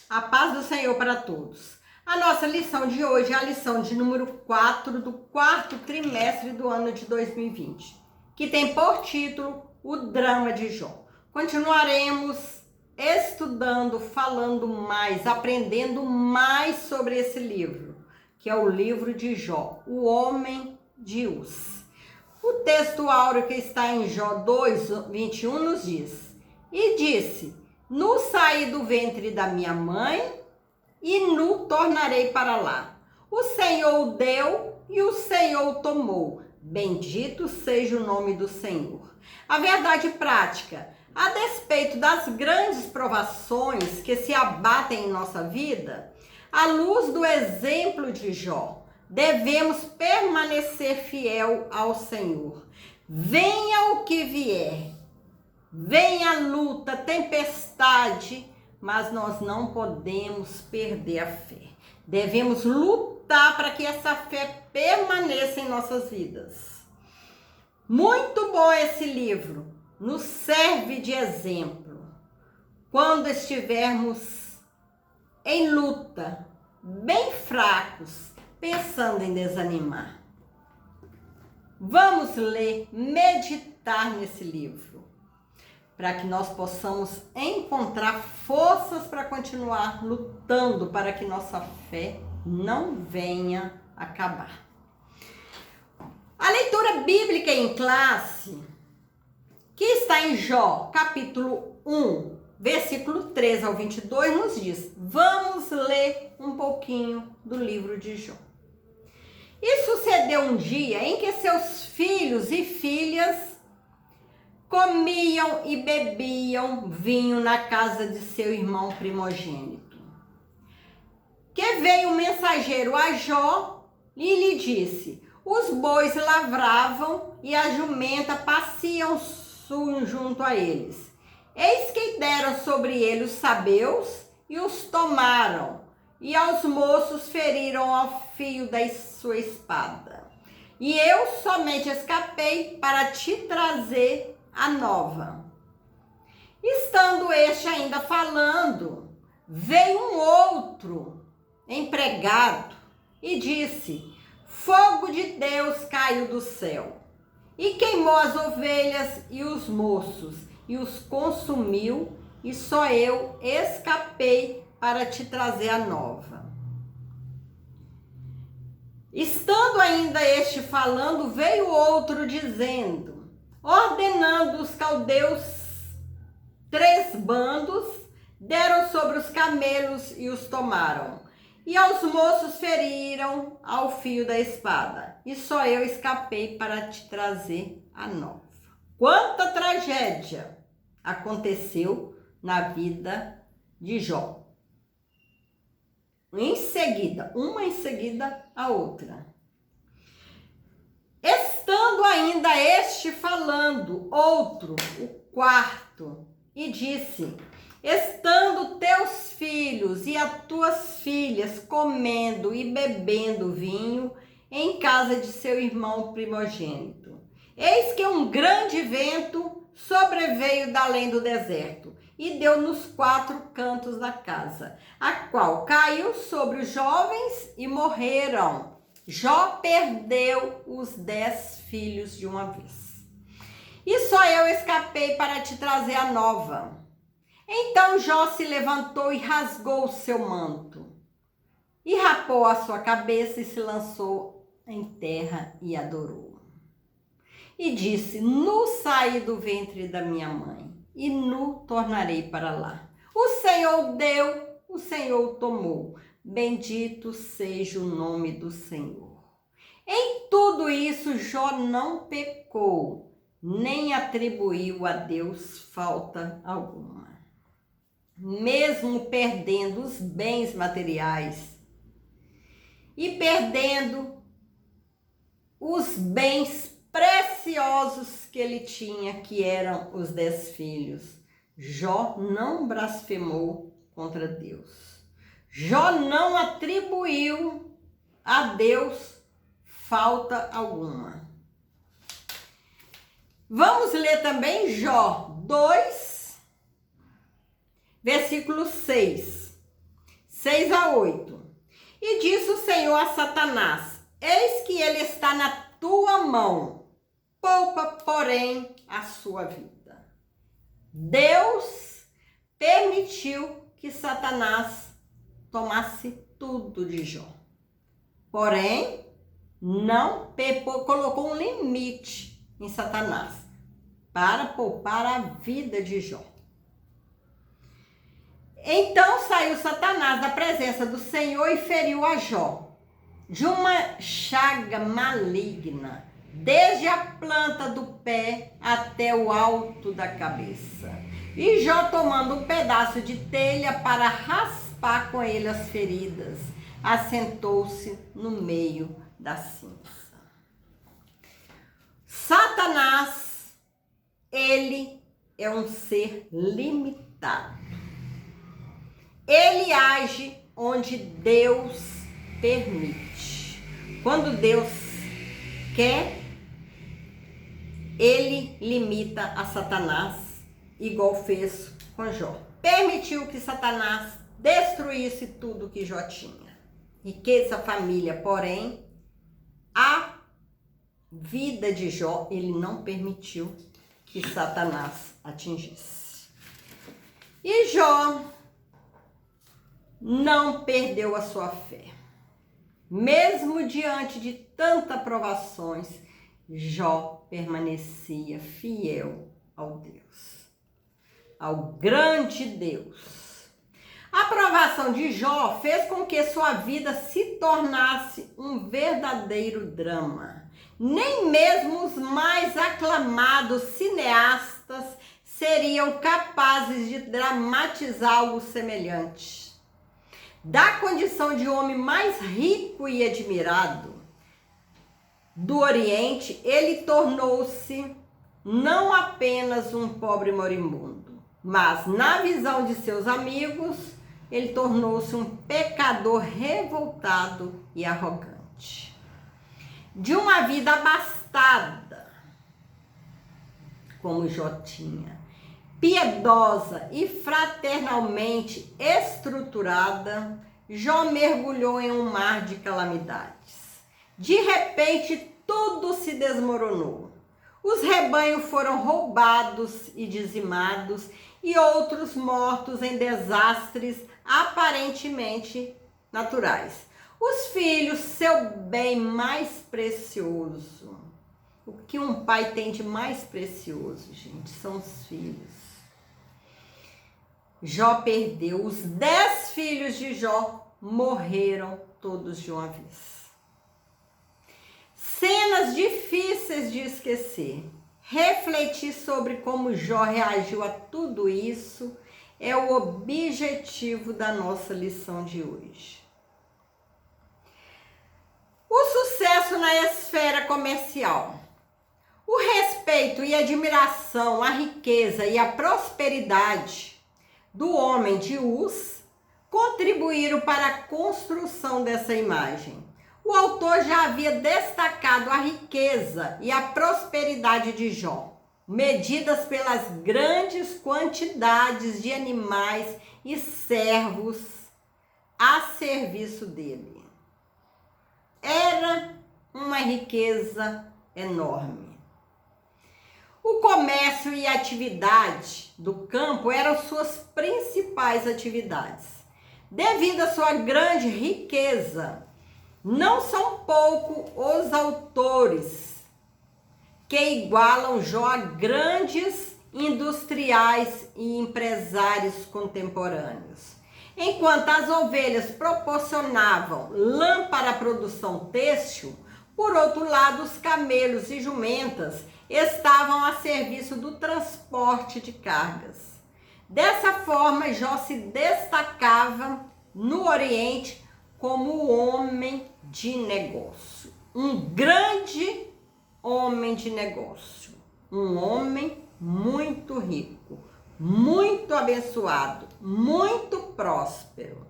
A paz do Senhor para todos. A nossa lição de hoje é a lição de número 4 do quarto trimestre do ano de 2020, que tem por título O Drama de Jó. Continuaremos estudando, falando mais, aprendendo mais sobre esse livro, que é o livro de Jó, o homem de Uz. O texto áureo que está em Jó 2:21 nos diz: E disse: Nu saí do ventre da minha mãe, e nu tornarei para lá. O Senhor deu e o Senhor tomou. Bendito seja o nome do Senhor. A verdade prática: a despeito das grandes provações que se abatem em nossa vida, à luz do exemplo de Jó, devemos permanecer fiel ao Senhor. Venha o que vier, venha a luta, tempestade, mas nós não podemos perder a fé. Devemos lutar para que essa fé permaneça em nossas vidas. Muito bom esse livro, nos serve de exemplo. Quando estivermos em luta, bem fracos, pensando em desanimar. Vamos ler, meditar nesse livro, para que nós possamos encontrar forças para continuar lutando, para que nossa fé não venha acabar. A leitura bíblica em classe, que está em Jó, capítulo 1, versículo 13 ao 22, nos diz: vamos ler um pouquinho do livro de Jó. E sucedeu um dia em que seus filhos e filhas comiam e bebiam vinho na casa de seu irmão primogênito. Que veio um mensageiro a Jó e lhe disse: os bois lavravam e a jumenta pasciam junto a eles. Eis que deram sobre ele os sabeus e os tomaram, e aos moços feriram ao fio da sua espada. E eu somente escapei para te trazer a nova. Estando este ainda falando, veio um outro empregado e disse: fogo de Deus caiu do céu e queimou as ovelhas e os moços e os consumiu, e só eu escapei para te trazer a nova. Estando ainda este falando, veio outro dizendo, ordenando os caldeus 3 bandos, deram sobre os camelos e os tomaram. E aos moços feriram ao fio da espada. E só eu escapei para te trazer a nova. Quanta tragédia aconteceu na vida de Jó. Em seguida, uma em seguida a outra. Estando ainda este falando, outro, o quarto, e disse: estando teus filhos e as tuas filhas comendo e bebendo vinho em casa de seu irmão primogênito, eis que um grande vento sobreveio da além do deserto e deu nos 4 cantos da casa, a qual caiu sobre os jovens e morreram. Jó perdeu os 10 filhos de uma vez. E só eu escapei para te trazer a nova. Então Jó se levantou e rasgou o seu manto, e rapou a sua cabeça e se lançou em terra e adorou. E disse: nu saí do ventre da minha mãe, e nu tornarei para lá. O Senhor deu, o Senhor tomou. Bendito seja o nome do Senhor. Em tudo isso Jó não pecou, nem atribuiu a Deus falta alguma. Mesmo perdendo os bens materiais e perdendo os bens preciosos que ele tinha, que eram os 10 filhos, Jó não blasfemou contra Deus. Jó não atribuiu a Deus falta alguma. Vamos ler também Jó 2, versículo 6. 6-8. E disse o Senhor a Satanás: eis que ele está na tua mão, poupa, porém, a sua vida. Deus permitiu que Satanás tomasse tudo de Jó. Porém, não colocou um limite em Satanás para poupar a vida de Jó. Então saiu Satanás da presença do Senhor e feriu a Jó de uma chaga maligna, desde a planta do pé até o alto da cabeça. E Jó, tomando um pedaço de telha para raspar com ele as feridas, assentou-se no meio da cinza. Satanás, ele é um ser limitado. Ele age onde Deus permite. Quando Deus quer, ele limita a Satanás, igual fez com Jó. Permitiu que Satanás destruísse tudo que Jó tinha. Riqueza, família, porém, a vida de Jó, ele não permitiu que Satanás atingisse. E Jó não perdeu a sua fé. Mesmo diante de tantas provações, Jó permanecia fiel ao Deus, ao grande Deus. A provação de Jó fez com que sua vida se tornasse um verdadeiro drama. Nem mesmo os mais aclamados cineastas seriam capazes de dramatizar algo semelhante. Da condição de homem mais rico e admirado do Oriente, ele tornou-se não apenas um pobre moribundo, mas na visão de seus amigos, ele tornou-se um pecador revoltado e arrogante. De uma vida abastada, como Jó tinha, piedosa e fraternalmente estruturada, Jó mergulhou em um mar de calamidades. De repente, tudo se desmoronou. Os rebanhos foram roubados e dizimados, e outros mortos em desastres aparentemente naturais. Os filhos, seu bem mais precioso. O que um pai tem de mais precioso, gente, são os filhos. Jó perdeu. Os 10 filhos de Jó morreram todos de uma vez. Cenas difíceis de esquecer. Refletir sobre como Jó reagiu a tudo isso é o objetivo da nossa lição de hoje. O sucesso na esfera comercial. O respeito e admiração, a riqueza e a prosperidade do homem de Uz contribuíram para a construção dessa imagem. O autor já havia destacado a riqueza e a prosperidade de Jó, medidas pelas grandes quantidades de animais e servos a serviço dele. Era uma riqueza enorme. O comércio e a atividade do campo eram suas principais atividades. Devido à sua grande riqueza, não são poucos os autores que igualam Jó a grandes industriais e empresários contemporâneos. Enquanto as ovelhas proporcionavam lã para a produção têxtil, por outro lado, os camelos e jumentas estavam a serviço do transporte de cargas. Dessa forma, Jó se destacava no Oriente como o homem de negócio, um grande homem de negócio, um homem muito rico, muito abençoado, muito próspero.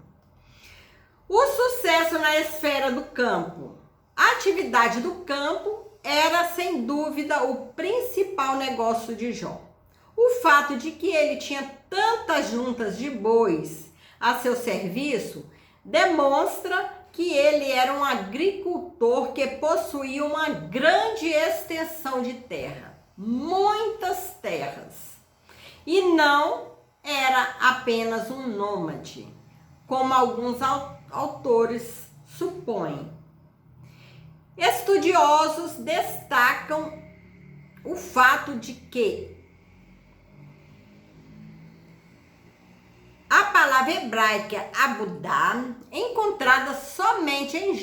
O sucesso na esfera do campo. A atividade do campo era, sem dúvida, o principal negócio de Jó. O fato de que ele tinha tantas juntas de bois a seu serviço demonstra que ele era um agricultor que possuía uma grande extensão de terra, muitas terras, e não era apenas um nômade, como alguns autores supõem. Estudiosos destacam o fato de que a palavra hebraica abudá, encontrada somente em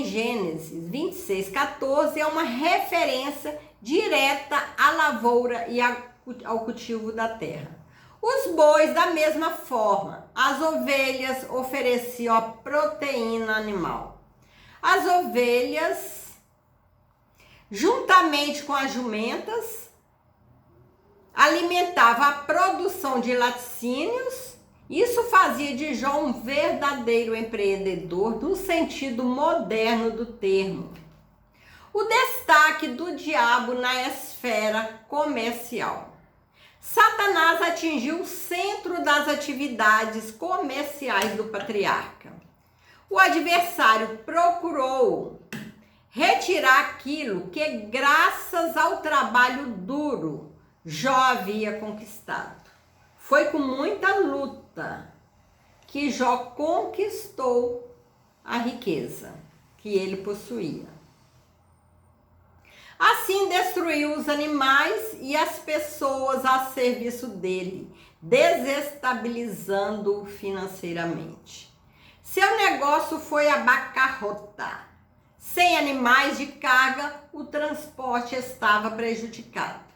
Gênesis 26:14, é uma referência direta à lavoura e ao cultivo da terra. Os bois, da mesma forma, as ovelhas ofereciam a proteína animal. As ovelhas, juntamente com as jumentas, alimentavam a produção de laticínios. Isso fazia de Jó um verdadeiro empreendedor no sentido moderno do termo. O destaque do diabo na esfera comercial. Satanás atingiu o centro das atividades comerciais do patriarca. O adversário procurou retirar aquilo que, graças ao trabalho duro, Jó havia conquistado. Foi com muita luta que Jó conquistou a riqueza que ele possuía. Assim destruiu os animais e as pessoas a serviço dele, desestabilizando-o financeiramente. Seu negócio foi a bancarrota. Sem animais de carga, o transporte estava prejudicado.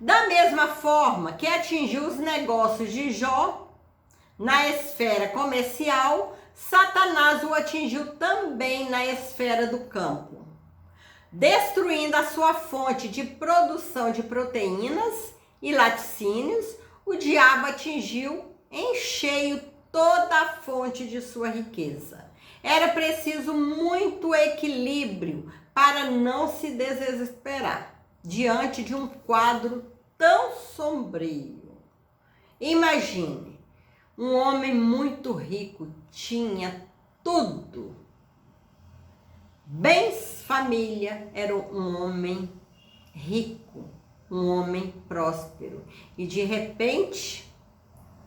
Da mesma forma que atingiu os negócios de Jó na esfera comercial, Satanás o atingiu também na esfera do campo, destruindo a sua fonte de produção de proteínas e laticínios. O diabo atingiu em cheio toda a fonte de sua riqueza. Era preciso muito equilíbrio para não se desesperar diante de um quadro tão sombrio. Imagine, um homem muito rico, tinha tudo. Bens, família, era um homem rico, um homem próspero. E de repente,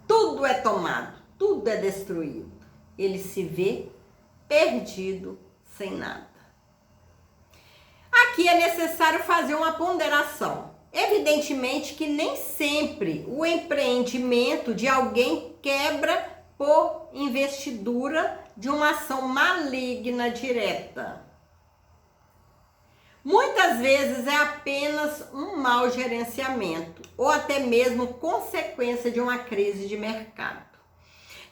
tudo é tomado, tudo é destruído. Ele se vê perdido, sem nada. Aqui é necessário fazer uma ponderação. Evidentemente que nem sempre o empreendimento de alguém quebra por investidura de uma ação maligna direta. Muitas vezes é apenas um mau gerenciamento ou até mesmo consequência de uma crise de mercado.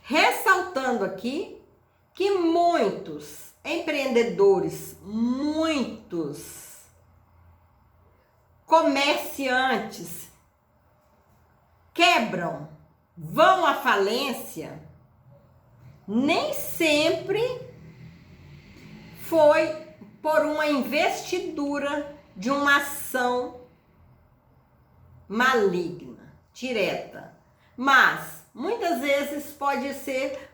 Ressaltando aqui que muitos empreendedores, muitos comerciantes quebram, vão à falência, nem sempre foi por uma investidura de uma ação maligna, direta, mas muitas vezes pode ser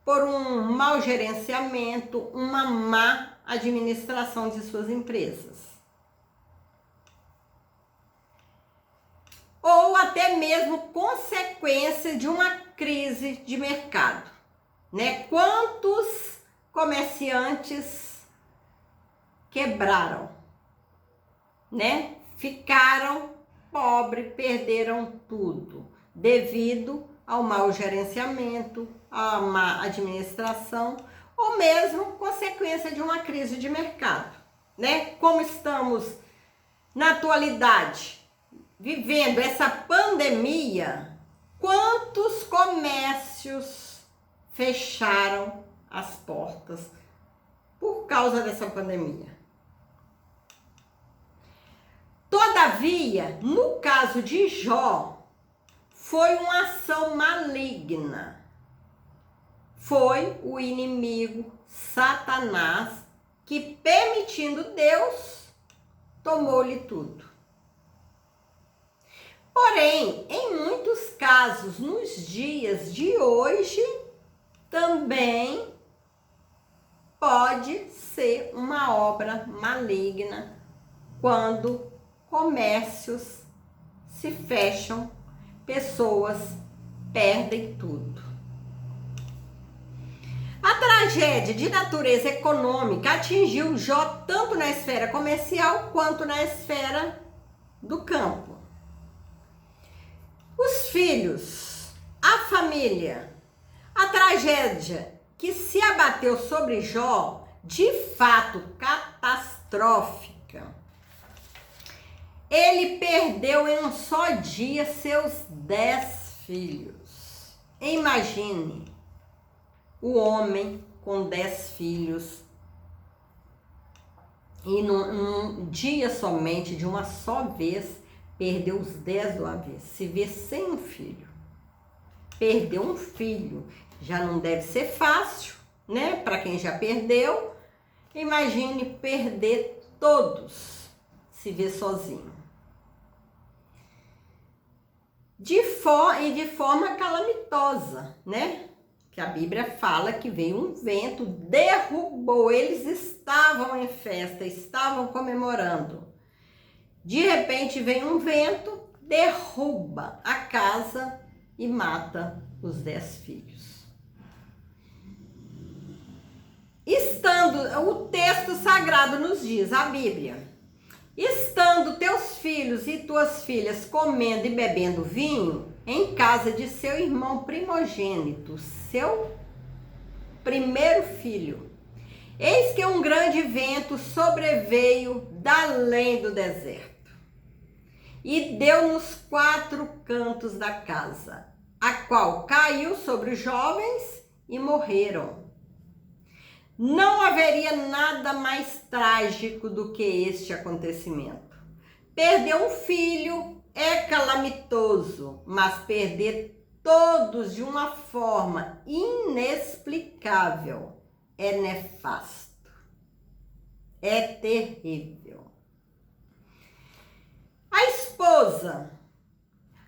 por um mau gerenciamento, uma má administração de suas empresas. Ou até mesmo consequência de uma crise de mercado, né? Quantos comerciantes quebraram, né? Ficaram pobres, perderam tudo devido ao mau gerenciamento, à má administração, ou mesmo consequência de uma crise de mercado, né? Como estamos na atualidade vivendo essa pandemia, quantos comércios fecharam as portas por causa dessa pandemia? Todavia, no caso de Jó, foi uma ação maligna. Foi o inimigo Satanás que, permitindo Deus, tomou-lhe tudo. Porém, em muitos casos, nos dias de hoje, também pode ser uma obra maligna quando comércios se fecham, pessoas perdem tudo. A tragédia de natureza econômica atingiu Jó tanto na esfera comercial quanto na esfera do campo. Os filhos, a família, a tragédia que se abateu sobre Jó, de fato catastrófica. Ele perdeu em um só dia seus 10 filhos. Imagine o homem com 10 filhos e num dia somente, de uma só vez, perdeu os 10 de uma vez. Se vê sem um filho, perdeu um filho, já não deve ser fácil, né? Para quem já perdeu, imagine perder todos, se vê sozinho. De forma calamitosa, né? Que a Bíblia fala que veio um vento, derrubou, eles estavam em festa, estavam comemorando. De repente vem um vento, derruba a casa e mata os 10 filhos. O texto sagrado nos diz, a Bíblia, estando teus filhos e tuas filhas comendo e bebendo vinho em casa de seu irmão primogênito, seu primeiro filho, eis que um grande vento sobreveio da além do deserto e deu nos 4 cantos da casa, a qual caiu sobre os jovens e morreram. Não haveria nada mais trágico do que este acontecimento. Perder um filho é calamitoso, mas perder todos de uma forma inexplicável é nefasto, é terrível. A esposa,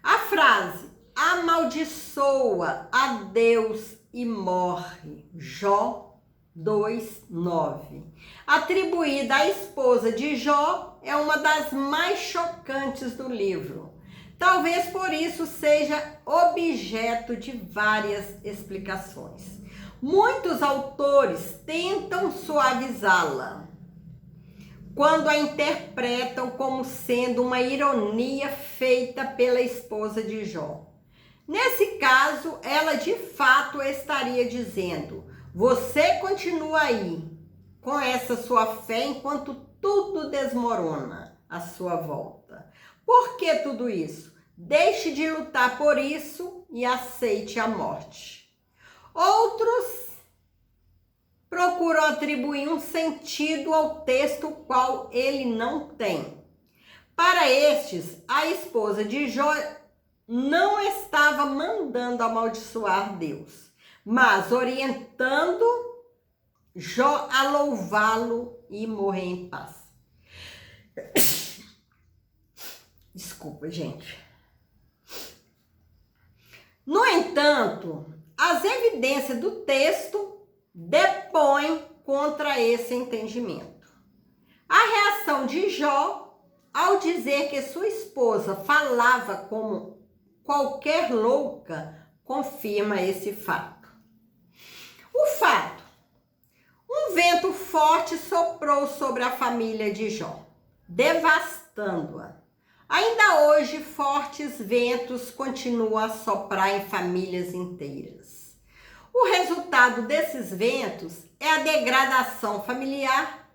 a frase amaldiçoa a Deus e morre, Jó 2:9, atribuída à esposa de Jó, é uma das mais chocantes do livro. Talvez por isso seja objeto de várias explicações. Muitos autores tentam suavizá-la quando a interpretam como sendo uma ironia feita pela esposa de Jó. Nesse caso, ela de fato estaria dizendo: você continua aí com essa sua fé enquanto tudo desmorona à sua volta. Por que tudo isso? Deixe de lutar por isso e aceite a morte. Outros procuram atribuir um sentido ao texto qual ele não tem. Para estes, a esposa de Jó não estava mandando amaldiçoar Deus, mas orientando Jó a louvá-lo e morrer em paz. Desculpa, gente. No entanto, as evidências do texto depõem contra esse entendimento. A reação de Jó ao dizer que sua esposa falava como qualquer louca confirma esse fato. O fato: um vento forte soprou sobre a família de Jó, devastando-a. Ainda hoje, fortes ventos continuam a soprar em famílias inteiras. O resultado desses ventos é a degradação familiar,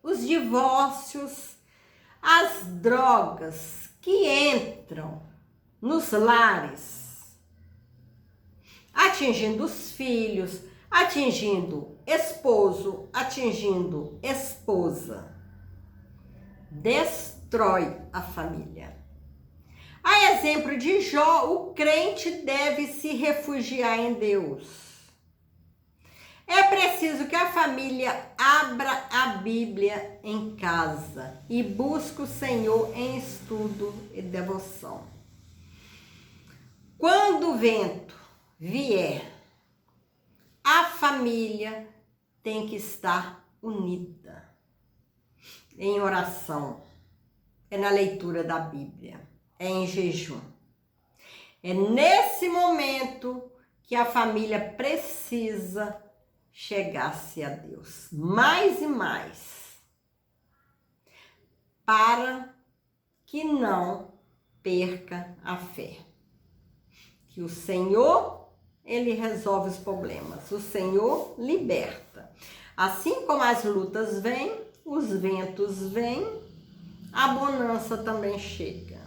os divórcios, as drogas que entram nos lares, atingindo os filhos, atingindo esposo, atingindo esposa. Destrói a família. A exemplo de Jó, o crente deve se refugiar em Deus. É preciso que a família abra a Bíblia em casa e busque o Senhor em estudo e devoção. Quando o vento vier, a família tem que estar unida em oração, é na leitura da Bíblia, é em jejum. É nesse momento que a família precisa chegar-se a Deus, mais e mais, para que não perca a fé. Que o Senhor, Ele resolve os problemas, o Senhor liberta. Assim como as lutas vêm, os ventos vêm, a bonança também chega.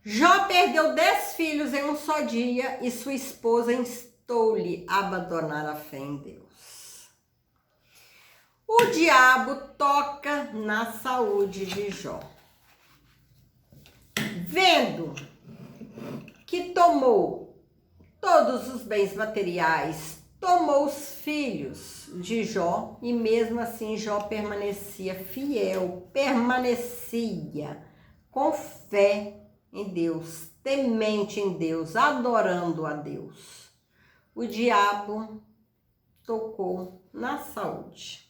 Jó perdeu 10 filhos em um só dia e sua esposa instou-lhe abandonar a fé em Deus. O diabo toca na saúde de Jó. Vendo que tomou todos os bens materiais, tomou os filhos de Jó e mesmo assim Jó permanecia fiel, permanecia com fé em Deus, temente em Deus, adorando a Deus. O diabo tocou na saúde.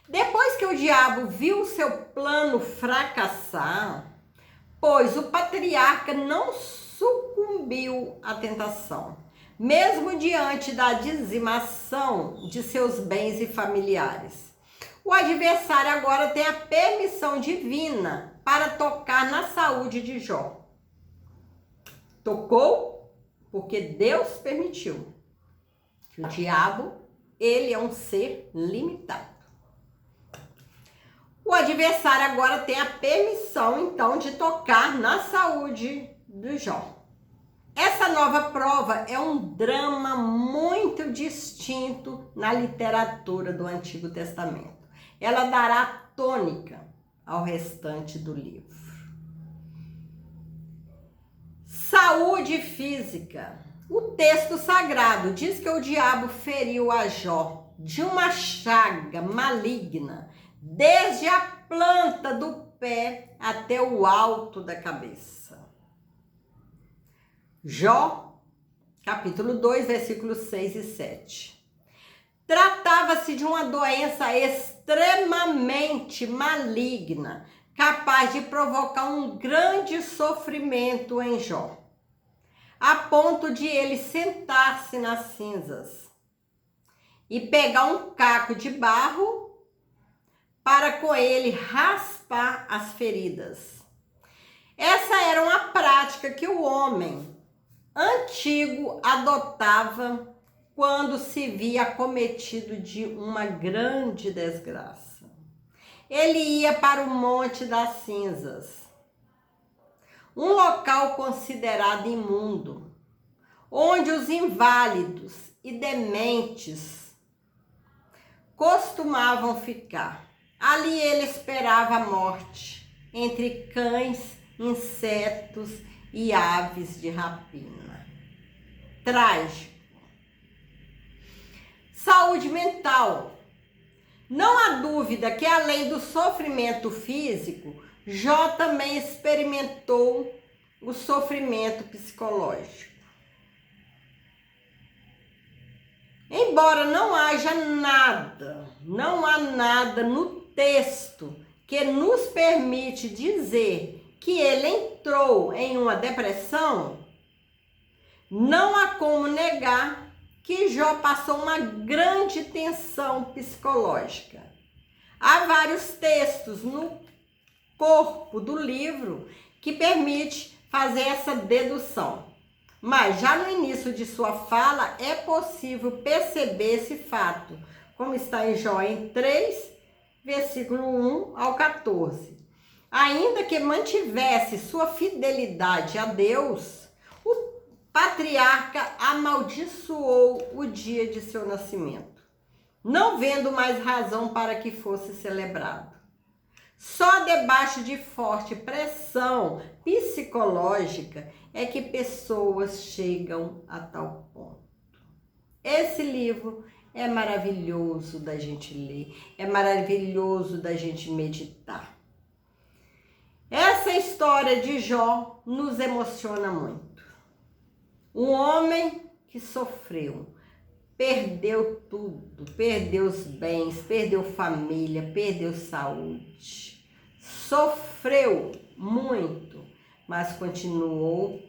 Depois que o diabo viu seu plano fracassar, pois o patriarca não sucumbiu à tentação, mesmo diante da dizimação de seus bens e familiares. O adversário agora tem a permissão divina para tocar na saúde de Jó. Tocou porque Deus permitiu. Que o diabo, ele é um ser limitado. O adversário agora tem a permissão, então, de tocar na saúde do Jó. Essa nova prova é um drama muito distinto na literatura do Antigo Testamento. Ela dará tônica ao restante do livro. Saúde física. O texto sagrado diz que o diabo feriu a Jó de uma chaga maligna, desde a planta do pé até o alto da cabeça. Jó, capítulo 2, versículos 6 e 7. Tratava-se de uma doença extremamente maligna, capaz de provocar um grande sofrimento em Jó, a ponto de ele sentar-se nas cinzas e pegar um caco de barro para com ele raspar as feridas. Essa era uma prática que o homem antigo adotava quando se via acometido de uma grande desgraça. Ele ia para o Monte das Cinzas, um local considerado imundo, onde os inválidos e dementes costumavam ficar. Ali ele esperava a morte, entre cães, insetos e aves de rapina. Trágico. Saúde mental. Não há dúvida que além do sofrimento físico, Jó também experimentou o sofrimento psicológico. Embora não há nada no texto que nos permite dizer que ele entrou em uma depressão, não há como negar que Jó passou uma grande tensão psicológica. Há vários textos no corpo do livro que permite fazer essa dedução. Mas já no início de sua fala é possível perceber esse fato, como está em Jó em 3, versículo 1 ao 14. Ainda que mantivesse sua fidelidade a Deus, o patriarca amaldiçoou o dia de seu nascimento, não vendo mais razão para que fosse celebrado. Só debaixo de forte pressão psicológica é que pessoas chegam a tal ponto. Esse livro é maravilhoso da gente ler, é maravilhoso da gente meditar. Essa história de Jó nos emociona muito. Um homem que sofreu. Perdeu tudo, perdeu os bens, perdeu família, perdeu saúde. Sofreu muito, mas continuou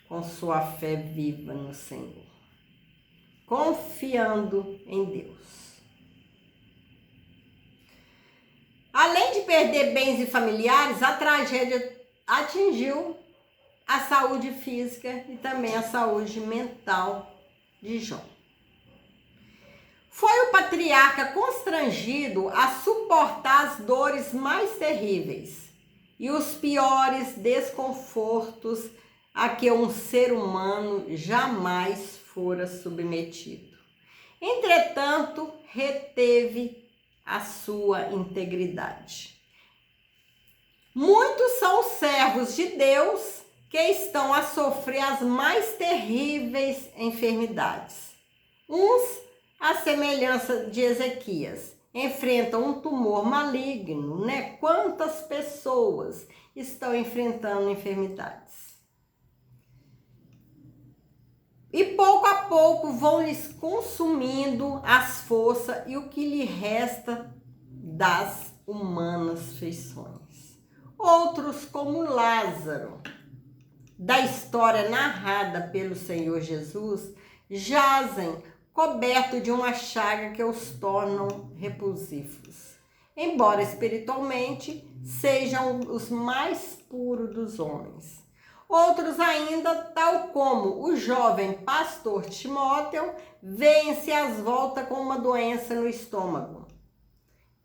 com sua fé viva no Senhor, confiando em Deus. Além de perder bens e familiares, a tragédia atingiu a saúde física e também a saúde mental de Jó. Foi o patriarca constrangido a suportar as dores mais terríveis e os piores desconfortos a que um ser humano jamais fora submetido. Entretanto, reteve a sua integridade. Muitos são os servos de Deus que estão a sofrer as mais terríveis enfermidades. Uns, à semelhança de Ezequias, enfrentam um tumor maligno, né? Quantas pessoas estão enfrentando enfermidades? E pouco a pouco vão lhes consumindo as forças e o que lhe resta das humanas feições. Outros, como Lázaro, da história narrada pelo Senhor Jesus, jazem coberto de uma chaga que os tornam repulsivos, embora espiritualmente sejam os mais puros dos homens. Outros ainda, tal como o jovem pastor Timóteo, vêm-se às voltas com uma doença no estômago,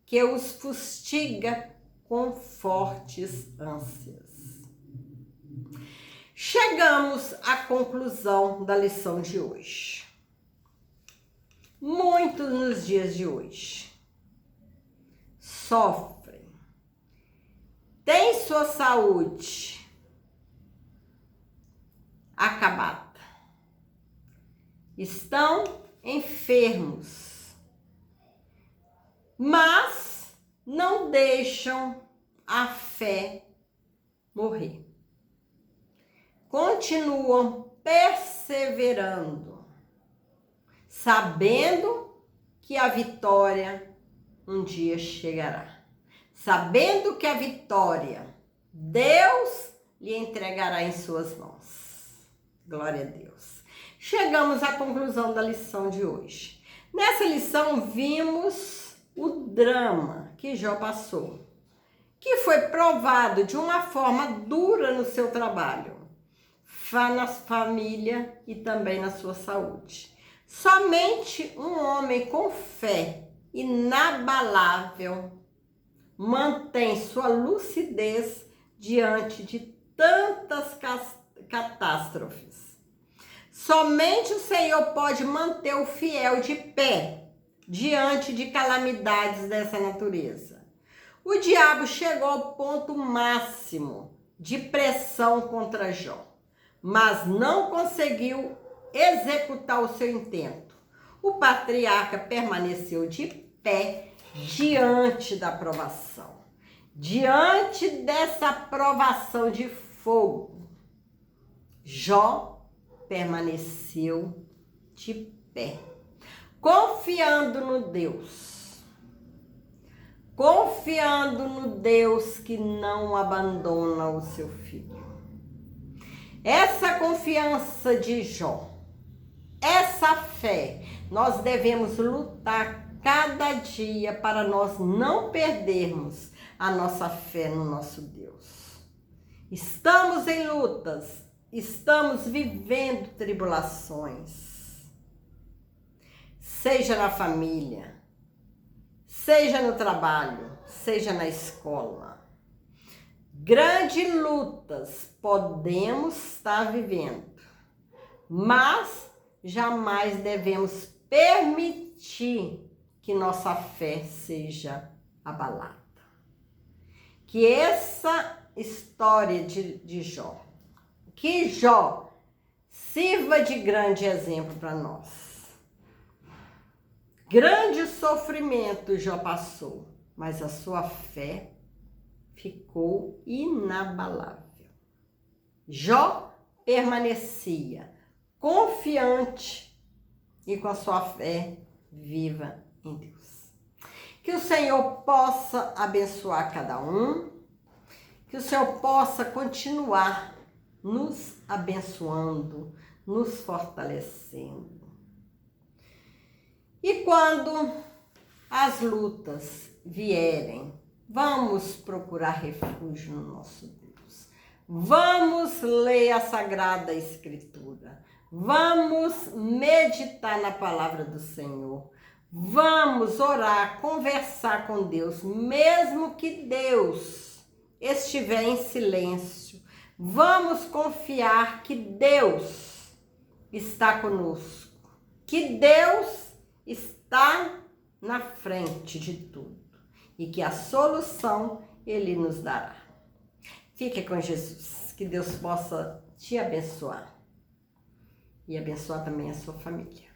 que os fustiga com fortes ânsias. Chegamos à conclusão da lição de hoje. Muitos nos dias de hoje sofrem, têm sua saúde acabada, estão enfermos, mas não deixam a fé morrer. Continuam perseverando, sabendo que a vitória um dia chegará. Sabendo que a vitória Deus lhe entregará em suas mãos. Glória a Deus. Chegamos à conclusão da lição de hoje. Nessa lição vimos o drama que Jó passou, que foi provado de uma forma dura no seu trabalho, na família e também na sua saúde. Somente um homem com fé inabalável mantém sua lucidez diante de tantas catástrofes. Somente o Senhor pode manter o fiel de pé diante de calamidades dessa natureza. O diabo chegou ao ponto máximo de pressão contra Jó, mas não conseguiu executar o seu intento. O patriarca permaneceu de pé diante da provação. Diante dessa provação de fogo, Jó permaneceu de pé, confiando no Deus que não abandona o seu filho. Essa confiança de Jó, essa fé, nós devemos lutar cada dia para nós não perdermos a nossa fé no nosso Deus. Estamos em lutas, estamos vivendo tribulações, seja na família, seja no trabalho, seja na escola. Grandes lutas podemos estar vivendo, mas jamais devemos permitir que nossa fé seja abalada. Que essa história de Jó, que Jó sirva de grande exemplo para nós. Grande sofrimento Jó passou, mas a sua fé ficou inabalável. Jó permanecia confiante e com a sua fé viva em Deus. Que o Senhor possa abençoar cada um, que o Senhor possa continuar nos abençoando, nos fortalecendo. E quando as lutas vierem, vamos procurar refúgio no nosso Deus. Vamos ler a Sagrada Escritura. Vamos meditar na palavra do Senhor. Vamos orar, conversar com Deus, mesmo que Deus estiver em silêncio. Vamos confiar que Deus está conosco, que Deus está na frente de tudo e que a solução Ele nos dará. Fique com Jesus, que Deus possa te abençoar e abençoar também a sua família.